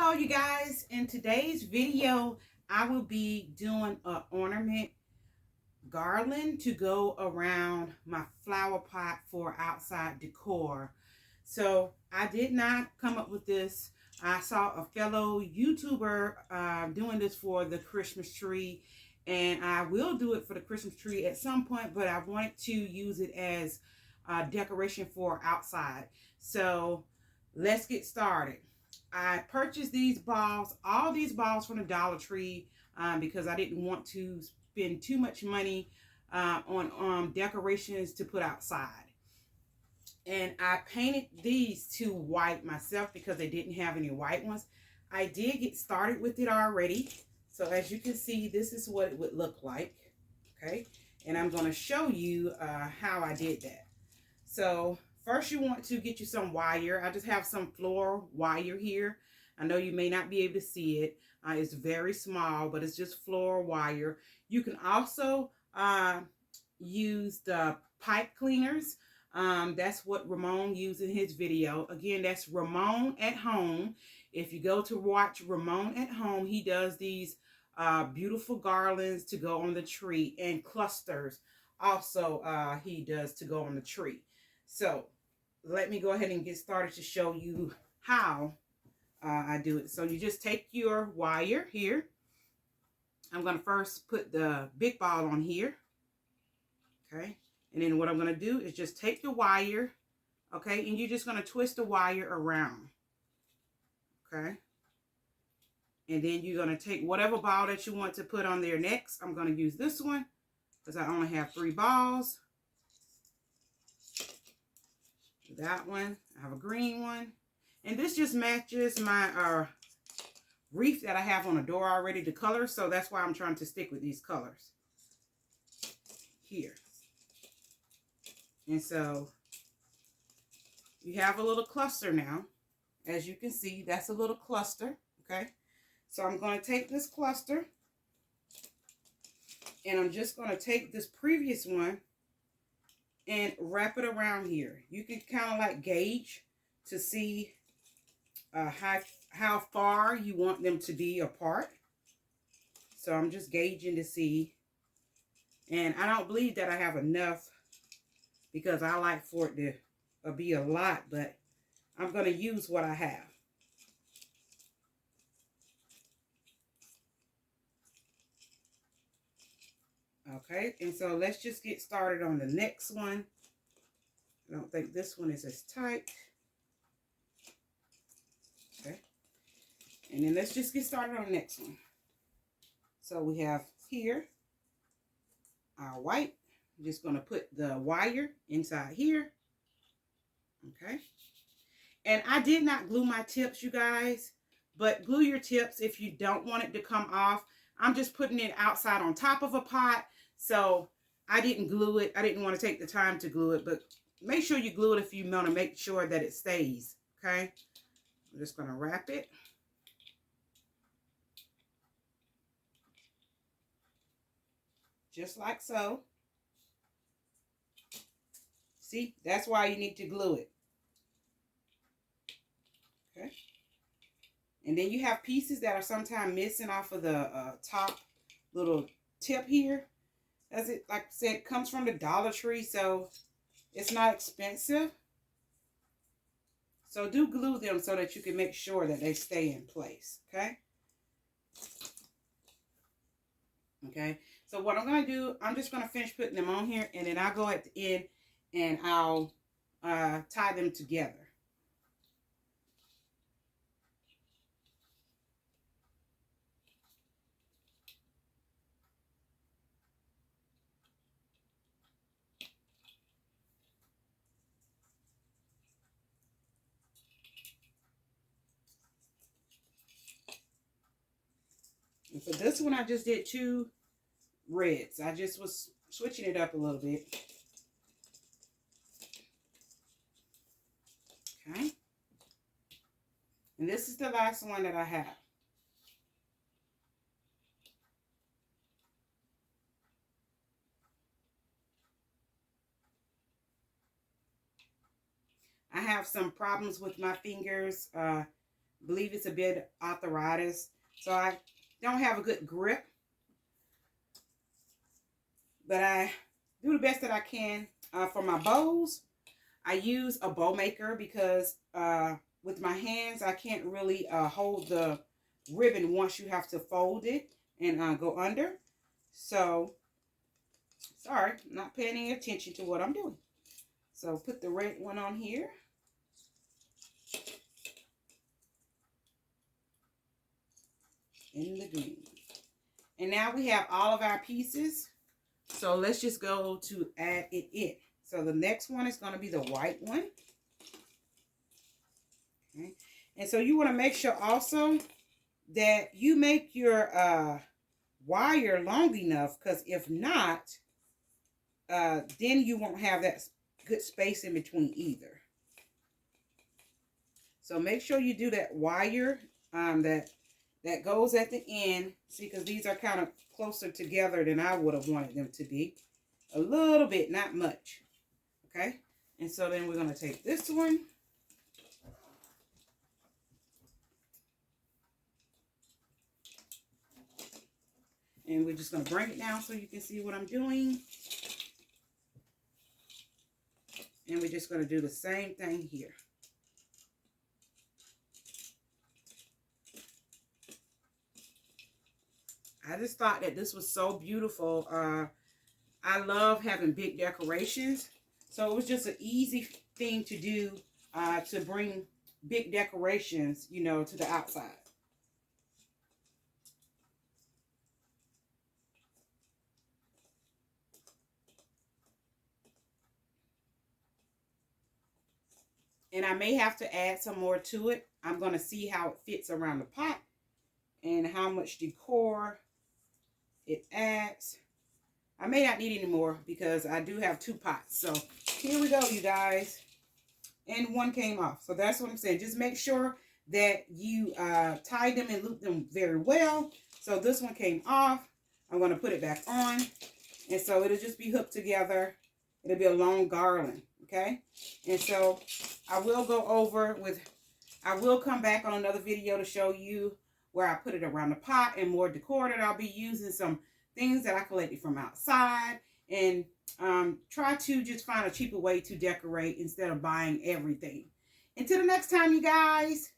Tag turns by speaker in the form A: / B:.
A: Hello you guys, in today's video I will be doing an ornament garland to go around my flower pot for outside decor. So I did not come up with this. I saw a fellow YouTuber doing this for the Christmas tree, and I will do it for the Christmas tree at some point, but I wanted to use it as decoration for outside. So let's get started. I purchased these balls, all these balls from the Dollar Tree, because I didn't want to spend too much money on decorations to put outside. And I painted these two white myself because they didn't have any white ones. I did get started with it already. So as you can see, this is what it would look like. Okay. And I'm going to show you how I did that. So first you want to get you some wire. I just have some floral wire here. I know you may not be able to see it. It's very small, but it's just floral wire. You can also use the pipe cleaners. That's what Ramon used in his video. Again, that's Ramon at Home. If you go to watch Ramon at Home, he does these beautiful garlands to go on the tree, and clusters also he does to go on the tree. So let me go ahead and get started to show you how I do it. So you just take your wire here. I'm going to first put the big ball on here. Okay. And then what I'm going to do is just take the wire. Okay. And you're just going to twist the wire around. Okay. And then you're going to take whatever ball that you want to put on there next. I'm going to use this one because I only have 3 balls. That one, I have a green one, and this just matches my wreath that I have on the door already, the color, so that's why I'm trying to stick with these colors here. And so you have a little cluster now. As you can see, that's a little cluster. Okay, so I'm going to take this cluster and I'm just going to take this previous one and wrap it around here. You can kind of like gauge to see how far you want them to be apart. So I'm just gauging to see. And I don't believe that I have enough because I like for it to be a lot, but I'm going to use what I have. Okay, and so let's just get started on the next one. I don't think this one is as tight. Okay, and then let's just get started on the next one. So we have here our white. I'm just going to put the wire inside here. Okay, and I did not glue my tips, you guys, but glue your tips if you don't want it to come off. I'm just putting it outside on top of a pot. So I didn't glue it. I didn't want to take the time to glue it, but make sure you glue it if you want to make sure that it stays. Okay. I'm just going to wrap it. Just like so. See, that's why you need to glue it. Okay. And then you have pieces that are sometimes missing off of the top little tip here. As it, like I said, comes from the Dollar Tree, so it's not expensive. So do glue them so that you can make sure that they stay in place, okay? Okay, so what I'm going to do, I'm just going to finish putting them on here, and then I'll go at the end and I'll tie them together. And for this one, I just did 2 reds. I just was switching it up a little bit. Okay. And this is the last one that I have. I have some problems with my fingers. believe it's a bit arthritis, so I don't have a good grip. But I do the best that I can. For my bows, I use a bow maker because with my hands, I can't really hold the ribbon once you have to fold it and go under. So, sorry, I'm not paying any attention to what I'm doing. So, put the red one on here. And the green. And now we have all of our pieces. So let's just go to add it in. So the next one is going to be the white one. Okay. And so you want to make sure also that you make your wire long enough, because if not, then you won't have that good space in between either. So make sure you do that wire that goes at the end. See, because these are kind of closer together than I would have wanted them to be. A little bit, not much. Okay? And so then we're going to take this one. And we're just going to bring it down so you can see what I'm doing. And we're just going to do the same thing here. I just thought that this was so beautiful. I love having big decorations. So it was just an easy thing to do to bring big decorations, you know, to the outside. And I may have to add some more to it. I'm going to see how it fits around the pot and how much decor it adds. I may not need any more because I do have 2 pots. So here we go, you guys. And one came off. So that's what I'm saying. Just make sure that you tie them and loop them very well. So this one came off. I'm going to put it back on. And so it'll just be hooked together. It'll be a long garland. Okay. And so I will go over with, I will come back on another video to show you where I put it around the pot and more decor that I'll be using, some things that I collected from outside, and try to just find a cheaper way to decorate instead of buying everything. Until the next time, you guys.